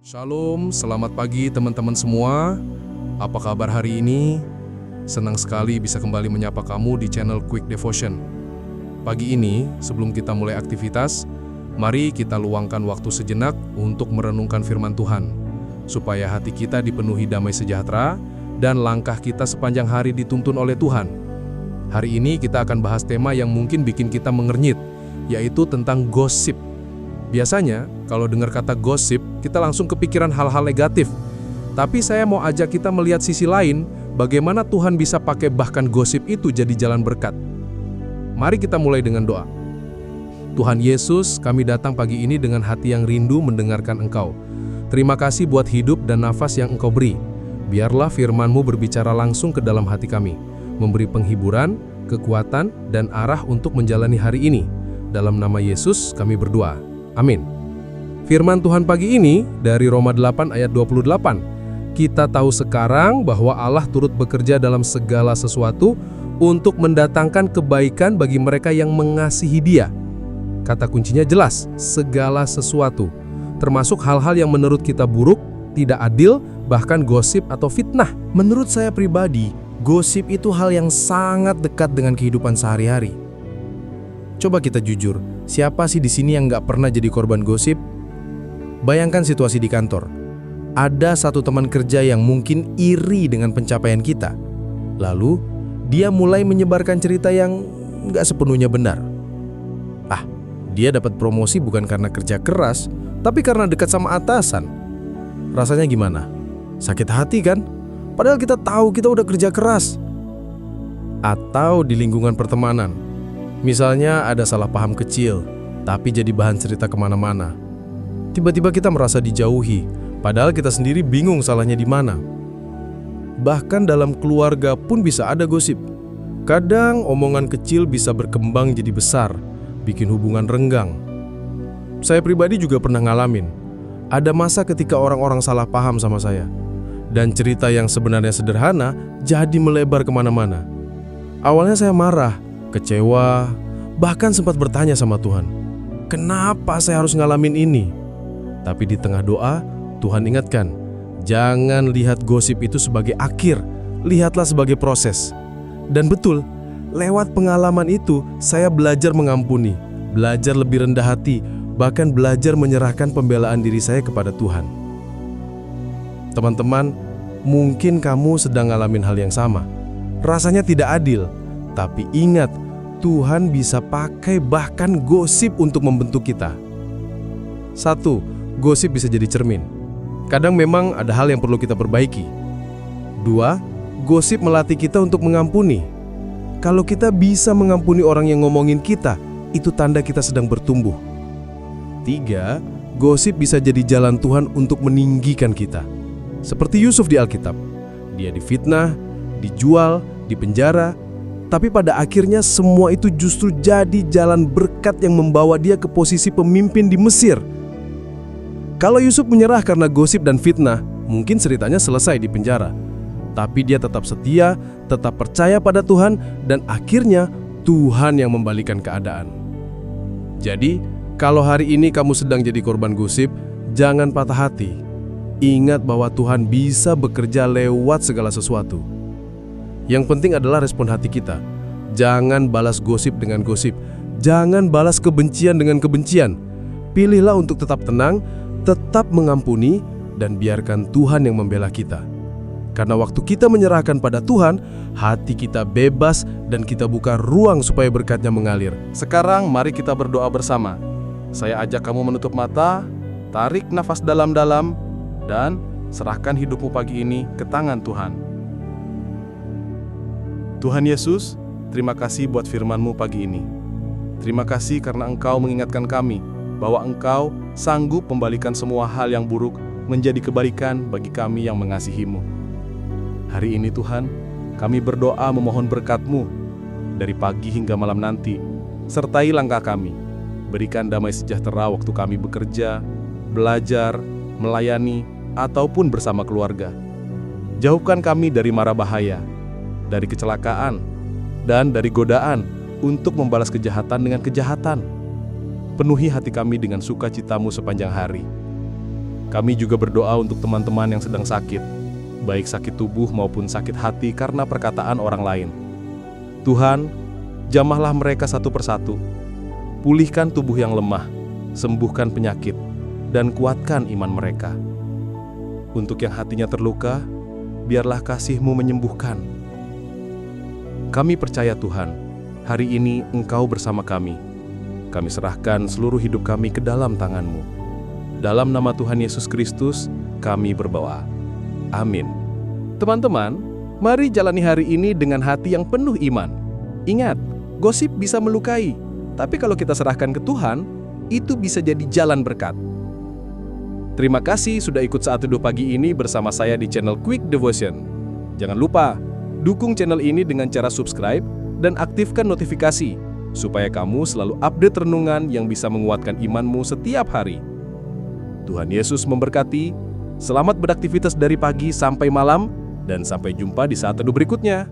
Shalom, selamat pagi teman-teman semua. Apa kabar hari ini? Senang sekali bisa kembali menyapa kamu di channel Quick Devotion. Pagi ini, sebelum kita mulai aktivitas, mari kita luangkan waktu sejenak untuk merenungkan firman Tuhan, supaya hati kita dipenuhi damai sejahtera dan langkah kita sepanjang hari dituntun oleh Tuhan. Hari ini kita akan bahas tema yang mungkin bikin kita mengernyit, yaitu tentang gosip. Biasanya, kalau dengar kata gosip, kita langsung kepikiran hal-hal negatif. Tapi saya mau ajak kita melihat sisi lain, bagaimana Tuhan bisa pakai bahkan gosip itu jadi jalan berkat. Mari kita mulai dengan doa. Tuhan Yesus, kami datang pagi ini dengan hati yang rindu mendengarkan Engkau. Terima kasih buat hidup dan nafas yang Engkau beri. Biarlah firman-Mu berbicara langsung ke dalam hati kami, memberi penghiburan, kekuatan, dan arah untuk menjalani hari ini. Dalam nama Yesus kami berdoa. Amin. Firman Tuhan pagi ini dari Roma 8 ayat 28. Kita tahu sekarang bahwa Allah turut bekerja dalam segala sesuatu untuk mendatangkan kebaikan bagi mereka yang mengasihi Dia. Kata kuncinya jelas, segala sesuatu. Termasuk hal-hal yang menurut kita buruk, tidak adil, bahkan gosip atau fitnah. Menurut saya pribadi, gosip itu hal yang sangat dekat dengan kehidupan sehari-hari. Coba kita jujur, siapa sih di sini yang nggak pernah jadi korban gosip? Bayangkan situasi di kantor. Ada satu teman kerja yang mungkin iri dengan pencapaian kita. Lalu, dia mulai menyebarkan cerita yang nggak sepenuhnya benar. Dia dapat promosi bukan karena kerja keras, tapi karena dekat sama atasan. Rasanya gimana? Sakit hati kan? Padahal kita tahu kita udah kerja keras. Atau di lingkungan pertemanan. Misalnya ada salah paham kecil, tapi jadi bahan cerita kemana-mana. Tiba-tiba kita merasa dijauhi, padahal kita sendiri bingung salahnya di mana. Bahkan dalam keluarga pun bisa ada gosip. Kadang omongan kecil bisa berkembang jadi besar, bikin hubungan renggang. Saya pribadi juga pernah ngalamin. Ada masa ketika orang-orang salah paham sama saya, dan cerita yang sebenarnya sederhana jadi melebar kemana-mana. Awalnya saya marah, kecewa, bahkan sempat bertanya sama Tuhan, kenapa saya harus ngalamin ini? Tapi di tengah doa, Tuhan ingatkan, jangan lihat gosip itu sebagai akhir, lihatlah sebagai proses. Dan betul, lewat pengalaman itu, saya belajar mengampuni, belajar lebih rendah hati, bahkan belajar menyerahkan pembelaan diri saya kepada Tuhan. Teman-teman, mungkin kamu sedang ngalamin hal yang sama. Rasanya tidak adil, tapi ingat, Tuhan bisa pakai bahkan gosip untuk membentuk kita. 1. Gosip bisa jadi cermin. Kadang memang ada hal yang perlu kita perbaiki. 2. Gosip melatih kita untuk mengampuni. Kalau kita bisa mengampuni orang yang ngomongin kita, itu tanda kita sedang bertumbuh. 3. Gosip bisa jadi jalan Tuhan untuk meninggikan kita. Seperti Yusuf di Alkitab. Dia difitnah, dijual, dipenjara, tapi pada akhirnya semua itu justru jadi jalan berkat yang membawa dia ke posisi pemimpin di Mesir. Kalau Yusuf menyerah karena gosip dan fitnah, mungkin ceritanya selesai di penjara. Tapi dia tetap setia, tetap percaya pada Tuhan, dan akhirnya Tuhan yang membalikan keadaan. Jadi, kalau hari ini kamu sedang jadi korban gosip, jangan patah hati. Ingat bahwa Tuhan bisa bekerja lewat segala sesuatu. Yang penting adalah respon hati kita. Jangan balas gosip dengan gosip. Jangan balas kebencian dengan kebencian. Pilihlah untuk tetap tenang, tetap mengampuni, dan biarkan Tuhan yang membela kita. Karena waktu kita menyerahkan pada Tuhan, hati kita bebas dan kita buka ruang supaya berkatnya mengalir. Sekarang mari kita berdoa bersama. Saya ajak kamu menutup mata, tarik nafas dalam-dalam, dan serahkan hidupmu pagi ini ke tangan Tuhan. Tuhan Yesus, terima kasih buat firman-Mu pagi ini. Terima kasih karena Engkau mengingatkan kami bahwa Engkau sanggup membalikan semua hal yang buruk menjadi kebaikan bagi kami yang mengasihi-Mu. Hari ini Tuhan, kami berdoa memohon berkat-Mu dari pagi hingga malam nanti. Sertai langkah kami, berikan damai sejahtera waktu kami bekerja, belajar, melayani, ataupun bersama keluarga. Jauhkan kami dari mara bahaya, dari kecelakaan, dan dari godaan untuk membalas kejahatan dengan kejahatan. Penuhi hati kami dengan sukacita-Mu sepanjang hari. Kami juga berdoa untuk teman-teman yang sedang sakit, baik sakit tubuh maupun sakit hati karena perkataan orang lain. Tuhan, jamahlah mereka satu persatu. Pulihkan tubuh yang lemah, sembuhkan penyakit, dan kuatkan iman mereka. Untuk yang hatinya terluka, biarlah kasih-Mu menyembuhkan. Kami percaya Tuhan, hari ini Engkau bersama kami. Kami serahkan seluruh hidup kami ke dalam tangan-Mu. Dalam nama Tuhan Yesus Kristus, kami berdoa. Amin. Teman-teman, mari jalani hari ini dengan hati yang penuh iman. Ingat, gosip bisa melukai, tapi kalau kita serahkan ke Tuhan, itu bisa jadi jalan berkat. Terima kasih sudah ikut Saat Teduh Pagi ini bersama saya di channel Quick Devotion. Jangan lupa, dukung channel ini dengan cara subscribe dan aktifkan notifikasi, supaya kamu selalu update renungan yang bisa menguatkan imanmu setiap hari. Tuhan Yesus memberkati, selamat beraktivitas dari pagi sampai malam, dan sampai jumpa di Saat Teduh berikutnya.